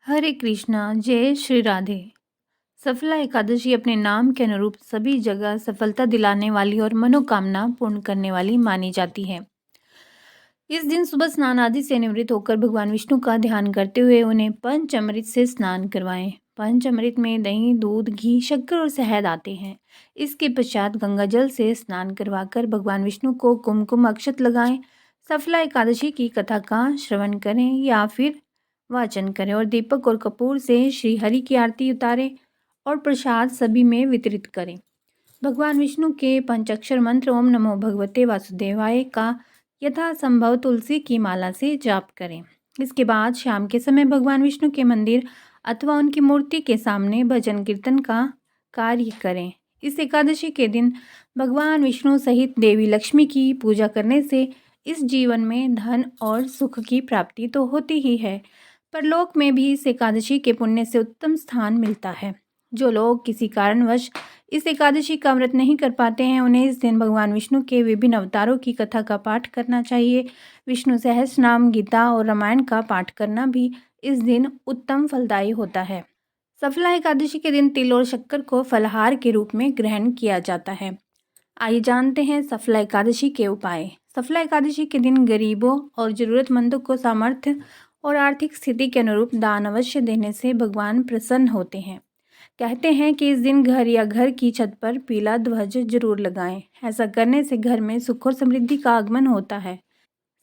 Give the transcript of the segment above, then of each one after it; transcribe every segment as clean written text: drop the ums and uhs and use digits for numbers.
हरे कृष्णा, जय श्री राधे। सफला एकादशी अपने नाम के अनुरूप सभी जगह सफलता दिलाने वाली और मनोकामना पूर्ण करने वाली मानी जाती है। इस दिन सुबह स्नान आदि से निवृत्त होकर भगवान विष्णु का ध्यान करते हुए उन्हें पंचामृत से स्नान करवाएं। पंचामृत में दही, दूध, घी, शक्कर और शहद आते हैं। इसके पश्चात गंगा जल से स्नान करवाकर भगवान विष्णु को कुमकुम अक्षत लगाएं। सफला एकादशी की कथा का श्रवण करें या फिर वाचन करें और दीपक और कपूर से श्री हरि की आरती उतारें और प्रसाद सभी में वितरित करें। भगवान विष्णु के पंचाक्षर मंत्र ओम नमो भगवते वासुदेवाय का यथासंभव तुलसी की माला से जाप करें। इसके बाद शाम के समय भगवान विष्णु के मंदिर अथवा उनकी मूर्ति के सामने भजन कीर्तन का कार्य करें। इस एकादशी के दिन भगवान विष्णु सहित देवी लक्ष्मी की पूजा करने से इस जीवन में धन और सुख की प्राप्ति तो होती ही है, परलोक में भी इस एकादशी के पुण्य से उत्तम स्थान मिलता है। जो लोग किसी कारणवश इस एकादशी का व्रत नहीं कर पाते हैं, उन्हें इस दिन भगवान विष्णु के विभिन्न अवतारों की कथा का पाठ करना चाहिए। विष्णु सहस्रनाम, गीता और रामायण का पाठ करना भी इस दिन उत्तम फलदायी होता है। सफला एकादशी के दिन तिल और शक्कर को फलाहार के रूप में ग्रहण किया जाता है। आइए जानते हैं सफला एकादशी के उपाय। सफला एकादशी के दिन गरीबों और जरूरतमंदों को सामर्थ्य और आर्थिक स्थिति के अनुरूप दान अवश्य देने से भगवान प्रसन्न होते हैं। कहते हैं कि इस दिन घर या घर की छत पर पीला ध्वज जरूर लगाएं। ऐसा करने से घर में सुख और समृद्धि का आगमन होता है।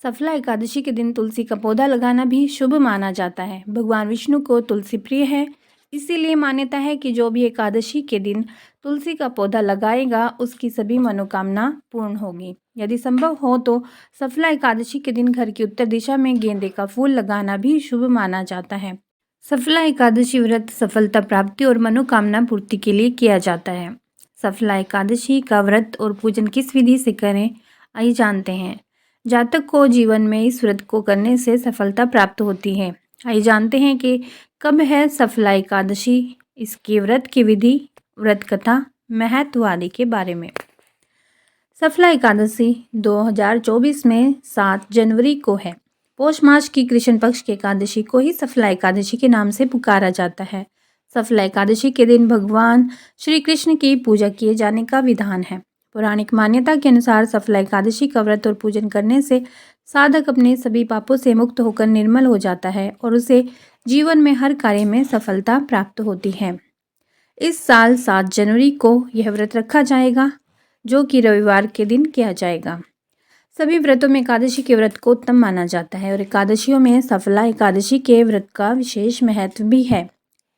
सफला एकादशी के दिन तुलसी का पौधा लगाना भी शुभ माना जाता है। भगवान विष्णु को तुलसी प्रिय है, इसीलिए मान्यता है कि जो भी एकादशी के दिन तुलसी का पौधा लगाएगा उसकी सभी मनोकामना पूर्ण होगी। यदि संभव हो तो सफला एकादशी के दिन घर की उत्तर दिशा में गेंदे का फूल लगाना भी शुभ माना जाता है। सफला एकादशी व्रत सफलता प्राप्ति और मनोकामना पूर्ति के लिए किया जाता है। सफला एकादशी का व्रत और पूजन किस विधि से करें, आइए जानते हैं। जातक को जीवन में इस व्रत को करने से सफलता प्राप्त होती है। आइए जानते हैं कि कब है सफला एकादशी, इसके व्रत की विधि, व्रत कथा, महत्व आदि के बारे में। सफला एकादशी 2024 में 7 जनवरी को है। पौष मास की कृष्ण पक्ष की एकादशी को ही सफला एकादशी के नाम से पुकारा जाता है। सफला एकादशी के दिन भगवान श्री कृष्ण की पूजा किए जाने का विधान है। पौराणिक मान्यता के अनुसार सफला एकादशी का व्रत और पूजन करने से साधक अपने सभी पापों से मुक्त होकर निर्मल हो जाता है और उसे जीवन में हर कार्य में सफलता प्राप्त होती है। इस साल 7 जनवरी को यह व्रत रखा जाएगा, जो कि रविवार के दिन किया जाएगा। सभी व्रतों में एकादशी के व्रत को उत्तम माना जाता है और एकादशियों में सफला एकादशी के व्रत का विशेष महत्व भी है।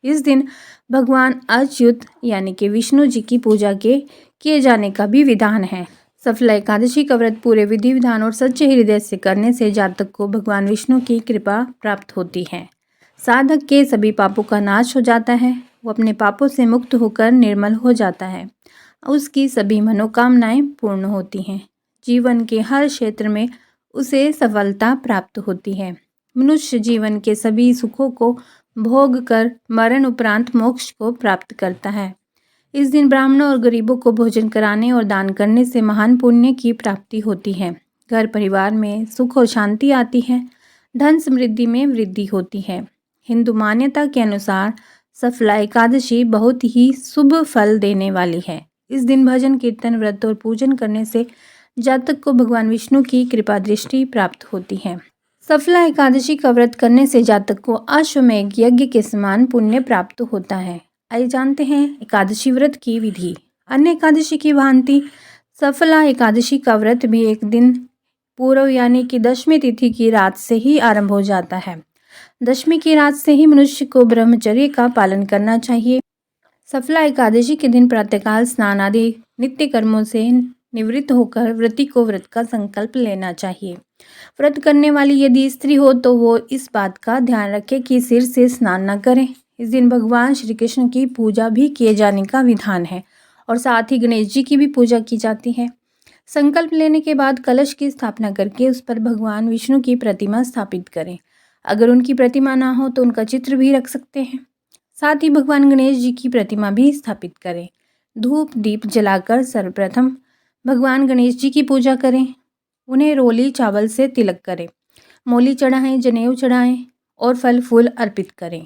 इस दिन भगवान अच्युत यानी कि विष्णु जी की पूजा के किए जाने का भी विधान है। सफला एकादशी का व्रत पूरे विधि विधान और सच्चे हृदय से करने से जातक को भगवान विष्णु की कृपा प्राप्त होती है। साधक के सभी पापों का नाश हो जाता है, वो अपने पापों से मुक्त होकर निर्मल हो जाता है, उसकी सभी मनोकामनाएं पूर्ण होती हैं, जीवन के हर क्षेत्र में उसे सफलता प्राप्त होती है। मनुष्य जीवन के सभी सुखों को भोग कर मरण उपरांत मोक्ष को प्राप्त करता है। इस दिन ब्राह्मणों और गरीबों को भोजन कराने और दान करने से महान पुण्य की प्राप्ति होती है। घर परिवार में सुख और शांति आती है, धन समृद्धि में वृद्धि होती है। हिंदू मान्यता के अनुसार सफला एकादशी बहुत ही शुभ फल देने वाली है। इस दिन भजन कीर्तन, व्रत और पूजन करने से जातक को भगवान विष्णु की कृपा दृष्टि प्राप्त होती है। सफला एकादशी का व्रत करने से जातक को अश्वमेघ यज्ञ के समान पुण्य प्राप्त होता है। आइए जानते हैं एकादशी व्रत की विधि। अन्य एकादशी की भांति सफला एकादशी का व्रत भी एक दिन पूर्व यानी कि दशमी तिथि की रात से ही आरंभ हो जाता है। दशमी की रात से ही मनुष्य को ब्रह्मचर्य का पालन करना चाहिए। सफला एकादशी के दिन प्रातःकाल स्नान आदि नित्य कर्मों से निवृत्त होकर व्रती को व्रत का संकल्प लेना चाहिए। व्रत करने वाली यदि स्त्री हो तो वो इस बात का ध्यान रखे कि सिर से स्नान न करें। इस दिन भगवान श्री कृष्ण की पूजा भी किए जाने का विधान है और साथ ही गणेश जी की भी पूजा की जाती है। संकल्प लेने के बाद कलश की स्थापना करके उस पर भगवान विष्णु की प्रतिमा स्थापित करें। अगर उनकी प्रतिमा ना हो तो उनका चित्र भी रख सकते हैं। साथ ही भगवान गणेश जी की प्रतिमा भी स्थापित करें। धूप दीप जलाकर सर्वप्रथम भगवान गणेश जी की पूजा करें। उन्हें रोली चावल से तिलक करें, मोली चढ़ाएं, जनेऊ चढ़ाएं और फल फूल अर्पित करें।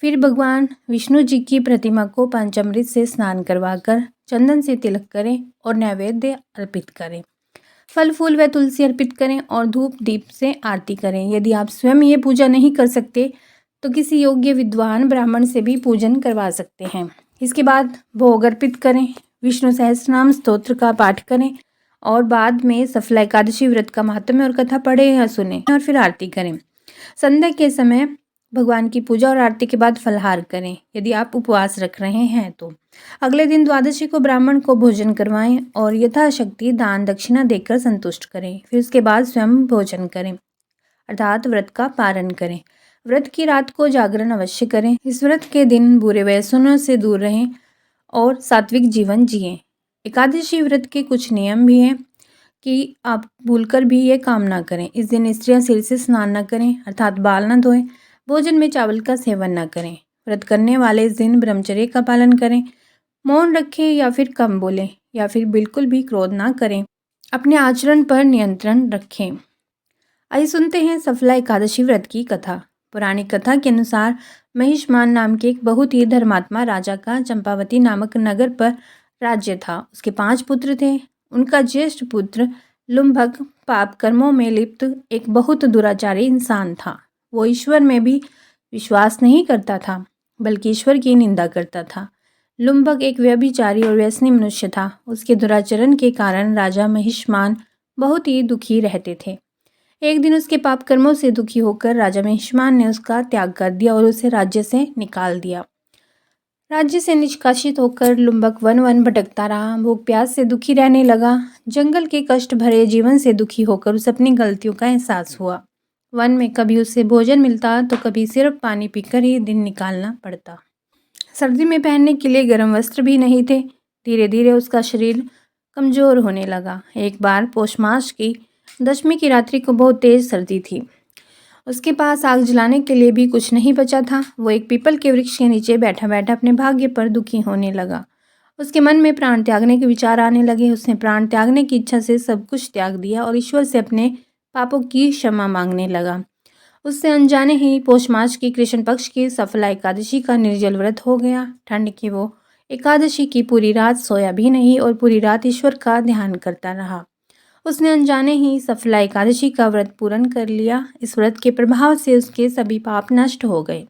फिर भगवान विष्णु जी की प्रतिमा को पंचामृत से स्नान करवाकर चंदन से तिलक करें और नैवेद्य अर्पित करें। फल फूल व तुलसी अर्पित करें और धूप दीप से आरती करें। यदि आप स्वयं ये पूजा नहीं कर सकते तो किसी योग्य विद्वान ब्राह्मण से भी पूजन करवा सकते हैं। इसके बाद भोग अर्पित करें, विष्णु सहस्रनाम स्तोत्र का पाठ करें और बाद में सफला एकादशी व्रत का महात्म्य और कथा पढ़ें या सुने और फिर आरती करें। संध्या के समय भगवान की पूजा और आरती के बाद फलाहार करें। यदि आप उपवास रख रहे हैं तो अगले दिन द्वादशी को ब्राह्मण को भोजन करवाएं और यथाशक्ति दान दक्षिणा देकर संतुष्ट करें। फिर उसके बाद स्वयं भोजन करें अर्थात व्रत का पारण करें। व्रत की रात को जागरण अवश्य करें। इस व्रत के दिन बुरे व्यसनों से दूर रहें और सात्विक जीवन जिएं। एकादशी व्रत के कुछ नियम भी हैं कि आप भूलकर भी ये काम ना करें। इस दिन स्त्रियां सिर से स्नान न करें अर्थात बाल न धोएं। भोजन में चावल का सेवन न करें। व्रत करने वाले इस दिन ब्रह्मचर्य का पालन करें। मौन रखें या फिर कम बोलें या फिर बिल्कुल भी क्रोध ना करें। अपने आचरण पर नियंत्रण रखें। आइए सुनते हैं सफला एकादशी व्रत की कथा। पौराणिक कथा के अनुसार महिष्मान नाम के एक बहुत ही धर्मात्मा राजा का चंपावती नामक नगर पर राज्य था। उसके 5 पुत्र थे। उनका ज्येष्ठ पुत्र लुम्भक पाप कर्मों में लिप्त एक बहुत दुराचारी इंसान था। वो ईश्वर में भी विश्वास नहीं करता था बल्कि ईश्वर की निंदा करता था। लुम्भक एक व्यभिचारी और व्यसनी मनुष्य था। उसके दुराचरण के कारण राजा महिष्मान बहुत ही दुखी रहते थे। एक दिन उसके पाप कर्मों से दुखी होकर राजा महिष्मान ने उसका त्याग कर दिया और उसे राज्य से निकाल दिया। राज्य से निष्कासित होकर लुम्भक वन वन भटकता रहा। भूख प्यास से दुखी रहने लगा। जंगल के कष्ट भरे जीवन से दुखी होकर उसे अपनी गलतियों का एहसास हुआ। वन में कभी उसे भोजन मिलता तो कभी सिर्फ पानी पीकर ही दिन निकालना पड़ता। सर्दी में पहनने के लिए गर्म वस्त्र भी नहीं थे। धीरे धीरे उसका शरीर कमजोर होने लगा। एक बार पौष मास की दशमी की रात्रि को बहुत तेज सर्दी थी। उसके पास आग जलाने के लिए भी कुछ नहीं बचा था। वो एक पीपल के वृक्ष के नीचे बैठा बैठा अपने भाग्य पर दुखी होने लगा। उसके मन में प्राण त्यागने के विचार आने लगे। उसने प्राण त्यागने की इच्छा से सब कुछ त्याग दिया और ईश्वर से अपने पापों की क्षमा मांगने लगा। उससे अनजाने ही पौष मास की कृष्ण पक्ष की सफला एकादशी का निर्जल व्रत हो गया। ठंड की वो एकादशी की पूरी रात सोया भी नहीं और पूरी रात ईश्वर का ध्यान करता रहा। उसने अनजाने ही सफला एकादशी का व्रत पूर्ण कर लिया। इस व्रत के प्रभाव से उसके सभी पाप नष्ट हो गए।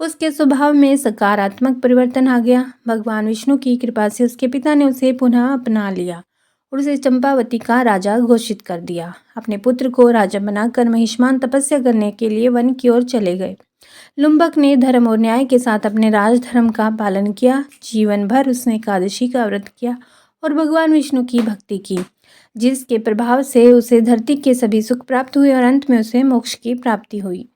उसके स्वभाव में सकारात्मक परिवर्तन आ गया। भगवान विष्णु की कृपा से उसके पिता ने उसे पुनः अपना लिया और उसे चंपावती का राजा घोषित कर दिया। अपने पुत्र को राजा बनाकर महिष्मान तपस्या करने के लिए वन की ओर चले गए। लुम्भक ने धर्म और न्याय के साथ अपने राजधर्म का पालन किया। जीवन भर उसने एकादशी का व्रत किया और भगवान विष्णु की भक्ति की, जिसके प्रभाव से उसे धरती के सभी सुख प्राप्त हुए और अंत में उसे मोक्ष की प्राप्ति हुई।